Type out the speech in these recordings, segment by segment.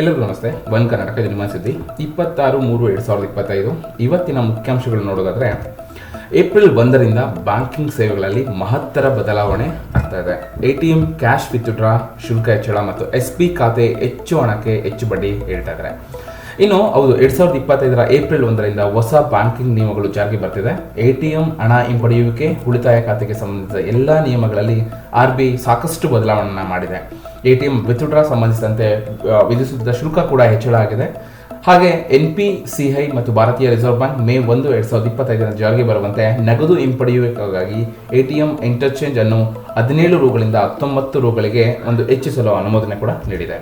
ಎಲ್ಲರಿಗೂ ನಮಸ್ತೆ. ಒನ್ ಕರ್ನಾಟಕ ಜನ್ಮ ಸುದ್ದಿ 26/3/2025. ಇವತ್ತಿನ ಮುಖ್ಯಾಂಶಗಳು ನೋಡೋದಾದ್ರೆ, ಏಪ್ರಿಲ್ 1ರಿಂದ ಬ್ಯಾಂಕಿಂಗ್ ಸೇವೆಗಳಲ್ಲಿ ಮಹತ್ತರ ಬದಲಾವಣೆ ಆಗ್ತಾ ಇದೆ. ATM ಕ್ಯಾಶ್ ವಿತ್ಡ್ರಾ ಶುಲ್ಕ ಹೆಚ್ಚಳ ಮತ್ತು SP ಖಾತೆ ಹೆಚ್ಚು ಹಣಕ್ಕೆ ಹೆಚ್ಚು ಬಡ್ಡಿ ಹೇಳ್ತಾ ಇದ್ದಾರೆ. ಇನ್ನು ಹೌದು, 2025ರ ಏಪ್ರಿಲ್ 1ರಿಂದ ಹೊಸ ಬ್ಯಾಂಕಿಂಗ್ ನಿಯಮಗಳು ಜಾರಿಗೆ ಬರ್ತಿದೆ. ATM ಹಣ ಹಿಂಪಡೆಯುವಿಕೆ, ಉಳಿತಾಯ ಖಾತೆಗೆ ಸಂಬಂಧಿಸಿದ ಎಲ್ಲ ನಿಯಮಗಳಲ್ಲಿ RBI ಸಾಕಷ್ಟು ಬದಲಾವಣೆ ಮಾಡಿದೆ. ATM ವಿತ್ಡ್ರಾ ಸಂಬಂಧಿಸಿದಂತೆ ವಿಧಿಸುತ್ತಿದ್ದ ಶುಲ್ಕ ಕೂಡ ಹೆಚ್ಚಳ ಆಗಿದೆ. ಹಾಗೆ NPCI ಮತ್ತು ಭಾರತೀಯ ರಿಸರ್ವ್ ಬ್ಯಾಂಕ್ ಮೇ 1, 2025 ಜಾರಿಗೆ ಬರುವಂತೆ ನಗದು ಹಿಂಪಡೆಯುವಿಕೆಗಾಗಿ ATM ಇಂಟರ್ಚೇಂಜ್ ಅನ್ನು 17 ರೂಗಳಿಂದ 19 ರೂಗಳಿಗೆ ಹೆಚ್ಚಿಸಲು ಅನುಮೋದನೆ ಕೂಡ ನೀಡಿದೆ.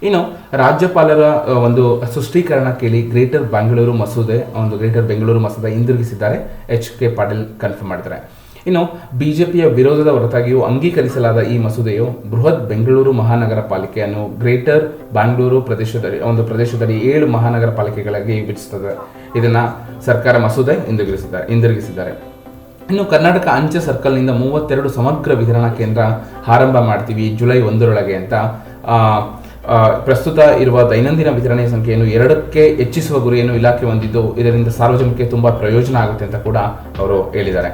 ಇನ್ನು ರಾಜ್ಯಪಾಲರ ಒಂದು ಸೃಷ್ಟೀಕರಣ ಕೇಳಿ ಗ್ರೇಟರ್ ಬೆಂಗಳೂರು ಮಸೂದೆ ಹಿಂದಿರುಗಿಸಿದ್ದಾರೆ. HK ಪಾಟೀಲ್ ಕನ್ಫರ್ಮ್ ಮಾಡಿದ್ದಾರೆ. ಇನ್ನು ಬಿಜೆಪಿಯ ವಿರೋಧದ ಹೊರತಾಗಿಯೂ ಅಂಗೀಕರಿಸಲಾದ ಈ ಮಸೂದೆಯು ಬೃಹತ್ ಬೆಂಗಳೂರು ಮಹಾನಗರ ಪಾಲಿಕೆಯನ್ನು ಗ್ರೇಟರ್ ಬ್ಯಾಂಗ್ಳೂರು ಪ್ರದೇಶದಲ್ಲಿ 7 ಮಹಾನಗರ ಪಾಲಿಕೆಗಳಾಗಿ ವಿಭಜಿಸುತ್ತದೆ. ಇದನ್ನ ಸರ್ಕಾರ ಮಸೂದೆ ಹಿಂದಿರುಗಿಸಿದ್ದಾರೆ. ಇನ್ನು ಕರ್ನಾಟಕ ಅಂಚೆ ಸರ್ಕಲ್ನಿಂದ 32 ಸಮಗ್ರ ವಿತರಣಾ ಕೇಂದ್ರ ಆರಂಭ ಮಾಡ್ತೀವಿ ಜುಲೈ 1ರೊಳಗೆ ಅಂತ ಪ್ರಸ್ತುತ ಇರುವ ದೈನಂದಿನ ವಿತರಣೆಯ ಸಂಖ್ಯೆಯನ್ನು 2ಕ್ಕೆ ಹೆಚ್ಚಿಸುವ ಗುರಿಯನ್ನು ಇಲಾಖೆ ಹೊಂದಿದ್ದು, ಇದರಿಂದ ಸಾರ್ವಜನಿಕರಿಗೆ ತುಂಬಾ ಪ್ರಯೋಜನ ಆಗುತ್ತೆ ಅಂತ ಕೂಡ ಅವರು ಹೇಳಿದ್ದಾರೆ.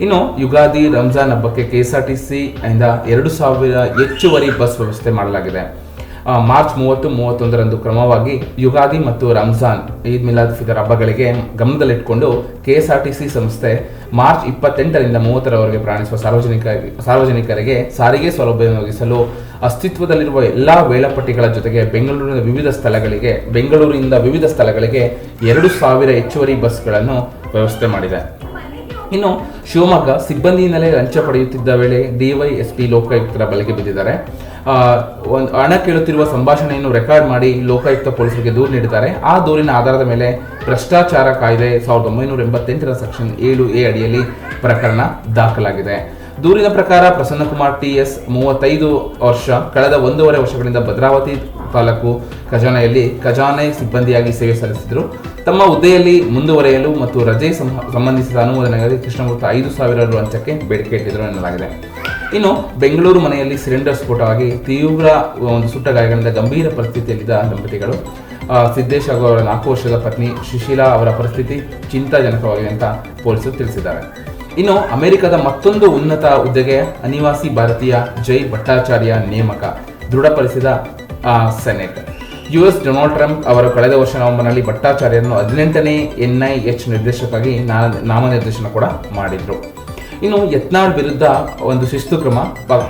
ಇನ್ನು ಯುಗಾದಿ, ರಂಜಾನ್ ಹಬ್ಬಕ್ಕೆ KSRTC ಇಂದ 2000 ಹೆಚ್ಚುವರಿ ಬಸ್ ವ್ಯವಸ್ಥೆ ಮಾಡಲಾಗಿದೆ. ಮಾರ್ಚ್ 30, 31ರಂದು ಕ್ರಮವಾಗಿ ಯುಗಾದಿ ಮತ್ತು ರಂಜಾನ್ ಈದ್ ಮಿಲಾದ್ ಫಿತರ್ ಹಬ್ಬಗಳಿಗೆ ಗಮನದಲ್ಲಿಟ್ಟುಕೊಂಡು KSRTC ಸಂಸ್ಥೆ ಮಾರ್ಚ್ 28ರಿಂದ 30ರವರೆಗೆ ಪ್ರಯಾಣಿಸುವ ಸಾರ್ವಜನಿಕರಿಗೆ ಸಾರಿಗೆ ಸೌಲಭ್ಯ ಒದಗಿಸಲು ಅಸ್ತಿತ್ವದಲ್ಲಿರುವ ಎಲ್ಲಾ ವೇಳಾಪಟ್ಟಿಗಳ ಜೊತೆಗೆ ಬೆಂಗಳೂರಿನ ವಿವಿಧ ಸ್ಥಳಗಳಿಗೆ 2000 ಹೆಚ್ಚುವರಿ ಬಸ್ಗಳನ್ನು ವ್ಯವಸ್ಥೆ ಮಾಡಿದೆ. ಇನ್ನು ಶಿವಮೊಗ್ಗ ಸಿಬ್ಬಂದಿಯಿಂದಲೇ ಲಂಚ ಪಡೆಯುತ್ತಿದ್ದ ವೇಳೆ DYSP ಲೋಕಾಯುಕ್ತರ ಬಲೆಗೆ ಬಿದ್ದಿದ್ದಾರೆ. ಹಣ ಕೇಳುತ್ತಿರುವ ಸಂಭಾಷಣೆಯನ್ನು ರೆಕಾರ್ಡ್ ಮಾಡಿ ಲೋಕಾಯುಕ್ತ ಪೊಲೀಸರಿಗೆ ದೂರು ನೀಡಿದ್ದಾರೆ. ಆ ದೂರಿನ ಆಧಾರದ ಮೇಲೆ ಭ್ರಷ್ಟಾಚಾರ ಕಾಯ್ದೆ 1988ರ ಸೆಕ್ಷನ್ 7A ಅಡಿಯಲ್ಲಿ ಪ್ರಕರಣ ದಾಖಲಾಗಿದೆ. ದೂರಿನ ಪ್ರಕಾರ ಪ್ರಸನ್ನಕುಮಾರ್ TS 35 ವರ್ಷ ಕಳೆದ 1.5 ವರ್ಷಗಳಿಂದ ಭದ್ರಾವತಿ ತಾಲೂಕು ಖಜಾನೆಯಲ್ಲಿ ಖಜಾನೆ ಸಿಬ್ಬಂದಿಯಾಗಿ ಸೇವೆ ಸಲ್ಲಿಸಿದರು. ತಮ್ಮ ಹುದ್ದೆಯಲ್ಲಿ ಮುಂದುವರೆಯಲು ಮತ್ತು ರಜೆ ಸಂಬಂಧಿಸಿದ ಅನುಮೋದನೆಗಾಗಿ ಕೃಷ್ಣಮೂರ್ತಿ 5,000 ರು ಲಂಚಕ್ಕೆ ಬೇಡಿಕೆ ಇಟ್ಟಿದ್ದರು ಎನ್ನಲಾಗಿದೆ. ಇನ್ನು ಬೆಂಗಳೂರು ಮನೆಯಲ್ಲಿ ಸಿಲಿಂಡರ್ ಸ್ಫೋಟವಾಗಿ ತೀವ್ರ ಸುಟ್ಟ ಗಾಯಗಳಿಂದ ಗಂಭೀರ ಪರಿಸ್ಥಿತಿಯಲ್ಲಿದ್ದ ದಂಪತಿಗಳು ಸಿದ್ದೇಶ್ ಹಾಗೂ ಅವರ 4 ವರ್ಷದ ಪತ್ನಿ ಸುಶೀಲಾ ಅವರ ಪರಿಸ್ಥಿತಿ ಚಿಂತಾಜನಕವಾಗಿದೆ ಅಂತ ಪೊಲೀಸರು ತಿಳಿಸಿದ್ದಾರೆ. ಇನ್ನು ಅಮೆರಿಕದ ಮತ್ತೊಂದು ಉನ್ನತ ಹುದ್ದೆಗೆ ಅನಿವಾಸಿ ಭಾರತೀಯ ಜೈ ಭಟ್ಟಾಚಾರ್ಯ ನೇಮಕ ದೃಢಪಡಿಸಿದ ಸೆನೆಟ್. US ಡೊನಾಲ್ಡ್ ಟ್ರಂಪ್ ಅವರು ಕಳೆದ ವರ್ಷ ನವೆಂಬರ್ನಲ್ಲಿ ಭಟ್ಟಾಚಾರ್ಯರನ್ನು 18ನೇ NIH ನಿರ್ದೇಶಕರಾಗಿ ನಾಮನಿರ್ದೇಶನ ಕೂಡ ಮಾಡಿದ್ರು. ಇನ್ನು ಯತ್ನಾಳ್ ವಿರುದ್ಧ ಶಿಸ್ತು ಕ್ರಮ,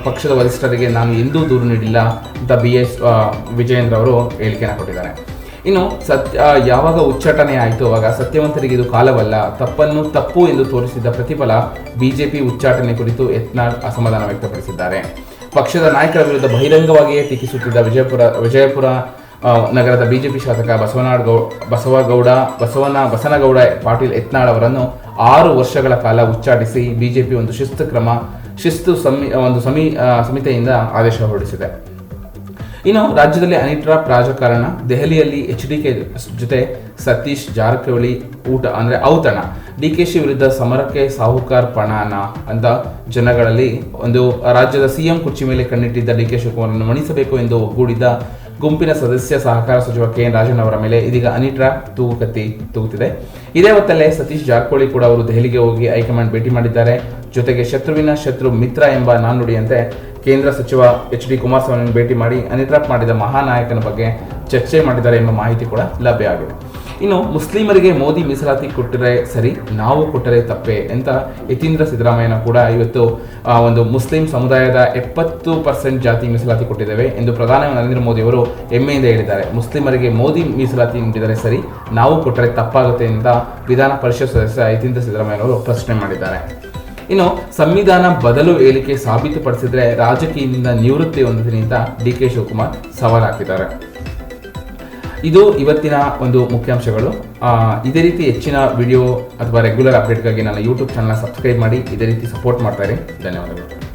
ಪಕ್ಷದ ವರಿಷ್ಠರಿಗೆ ನಾನು ಎಂದೂ ದೂರು ನೀಡಿಲ್ಲ ಅಂತ BS ವಿಜಯೇಂದ್ರ ಅವರು ಹೇಳಿಕೆಯನ್ನು ಕೊಟ್ಟಿದ್ದಾರೆ. ಇನ್ನು ಯಾವಾಗ ಉಚ್ಚಾಟನೆ ಆಯಿತು ಆವಾಗ ಸತ್ಯವಂತರಿಗೆ ಇದು ಕಾಲವಲ್ಲ, ತಪ್ಪನ್ನು ತಪ್ಪು ಎಂದು ತೋರಿಸಿದ ಪ್ರತಿಫಲ ಬಿಜೆಪಿ ಉಚ್ಚಾಟನೆ ಕುರಿತು ಯತ್ನಾಳ್ ಅಸಮಾಧಾನ ವ್ಯಕ್ತಪಡಿಸಿದ್ದಾರೆ. ಪಕ್ಷದ ನಾಯಕರ ವಿರುದ್ಧ ಬಹಿರಂಗವಾಗಿಯೇ ಟೀಕಿಸುತ್ತಿದ್ದ ವಿಜಯಪುರ ನಗರದ ಬಿಜೆಪಿ ಶಾಸಕ ಬಸನಗೌಡ ಪಾಟೀಲ್ ಯತ್ನಾಳ್ ಅವರನ್ನು 6 ವರ್ಷಗಳ ಕಾಲ ಉಚ್ಚಾಟಿಸಿ ಬಿಜೆಪಿ ಶಿಸ್ತು ಸಮಿತಿಯಿಂದ ಆದೇಶ ಹೊರಡಿಸಿದೆ. ಇನ್ನು ರಾಜ್ಯದಲ್ಲಿ ಹನಿ ಟ್ರ್ಯಾಪ್ ರಾಜಕಾರಣ, ದೆಹಲಿಯಲ್ಲಿ HDK ಜೊತೆ ಸತೀಶ್ ಜಾರಕಿಹೊಳಿ ಔತಣ, DKಶಿ ವಿರುದ್ಧ ಸಮರಕ್ಕೆ ಸಾಹುಕಾರ್ ಪಣಾನ ಅಂತ ಜನಗಳಲ್ಲಿ ರಾಜ್ಯದ CM ಕುರ್ಚಿ ಮೇಲೆ ಕಣ್ಣಿಟ್ಟಿದ್ದ DK ಶಿವಕುಮಾರನ್ನು ಮಣಿಸಬೇಕು ಎಂದು ಒಗ್ಗೂಡಿದ್ದ ಗುಂಪಿನ ಸದಸ್ಯ ಸಹಕಾರ ಸಚಿವ KN ರಾಜನ್ ಅವರ ಮೇಲೆ ಇದೀಗ ಹನಿ ಟ್ರ್ಯಾಪ್ ತೂಗುತ್ತಿದೆ. ಇದೇ ಹೊತ್ತಲ್ಲೇ ಸತೀಶ್ ಜಾರಕಿಹೊಳಿ ಕೂಡ ಅವರು ದೆಹಲಿಗೆ ಹೋಗಿ ಹೈಕಮಾಂಡ್ ಭೇಟಿ ಮಾಡಿದ್ದಾರೆ. ಜೊತೆಗೆ ಶತ್ರುವಿನ ಶತ್ರು ಮಿತ್ರ ಎಂಬ ನಾಣ್ಣುಡಿಯಂತೆ ಕೇಂದ್ರ ಸಚಿವ HD ಕುಮಾರಸ್ವಾಮಿ ಭೇಟಿ ಮಾಡಿ ಹನಿ ಟ್ರ್ಯಾಪ್ ಮಾಡಿದ ಮಹಾನಾಯಕನ ಬಗ್ಗೆ ಚರ್ಚೆ ಮಾಡಿದ್ದಾರೆ ಎಂಬ ಮಾಹಿತಿ ಕೂಡ ಲಭ್ಯ ಆಗಿದೆ. ಇನ್ನು ಮುಸ್ಲಿಮರಿಗೆ ಮೋದಿ ಮೀಸಲಾತಿ ಕೊಟ್ಟರೆ ಸರಿ, ನಾವು ಕೊಟ್ಟರೆ ತಪ್ಪೆ ಅಂತ ಯತೀಂದ್ರ ಸಿದ್ದರಾಮಯ್ಯನ ಕೂಡ ಇವತ್ತು ಮುಸ್ಲಿಂ ಸಮುದಾಯದ 70% ಜಾತಿ ಮೀಸಲಾತಿ ಕೊಟ್ಟಿದ್ದೇವೆ ಎಂದು ಪ್ರಧಾನಿ ನರೇಂದ್ರ ಮೋದಿ ಅವರು ಹೆಮ್ಮೆಯಿಂದ ಹೇಳಿದ್ದಾರೆ. ಮುಸ್ಲಿಮರಿಗೆ ಮೋದಿ ಮೀಸಲಾತಿ ನೀಡಿದರೆ ಸರಿ, ನಾವು ಕೊಟ್ಟರೆ ತಪ್ಪಾಗುತ್ತೆ ಅಂತ ವಿಧಾನ ಪರಿಷತ್ ಸದಸ್ಯ ಯತೀಂದ್ರ ಸಿದ್ದರಾಮಯ್ಯನವರು ಪ್ರಶ್ನೆ ಮಾಡಿದ್ದಾರೆ. ಇನ್ನು ಸಂವಿಧಾನ ಬದಲು ಹೇಳಿಕೆ ಸಾಬೀತುಪಡಿಸಿದ್ರೆ ರಾಜಕೀಯದಿಂದ ನಿವೃತ್ತಿ ಹೊಂದುತ್ತೀನಿ ಅಂತ DK ಶಿವಕುಮಾರ್ ಸವಾಲು ಹಾಕಿದ್ದಾರೆ. ಇದು ಇವತ್ತಿನ ಮುಖ್ಯಾಂಶಗಳು. ಇದೇ ರೀತಿ ಹೆಚ್ಚಿನ ವಿಡಿಯೋ ಅಥವಾ ರೆಗ್ಯುಲರ್ ಅಪ್ಡೇಟ್ಗಾಗಿ ನನ್ನ YouTube ಚಾನಲ್ ಸಬ್ಸ್ಕ್ರೈಬ್ ಮಾಡಿ ಇದೇ ರೀತಿ ಸಪೋರ್ಟ್ ಮಾಡ್ತಾ ಇರಿ. ಧನ್ಯವಾದಗಳು.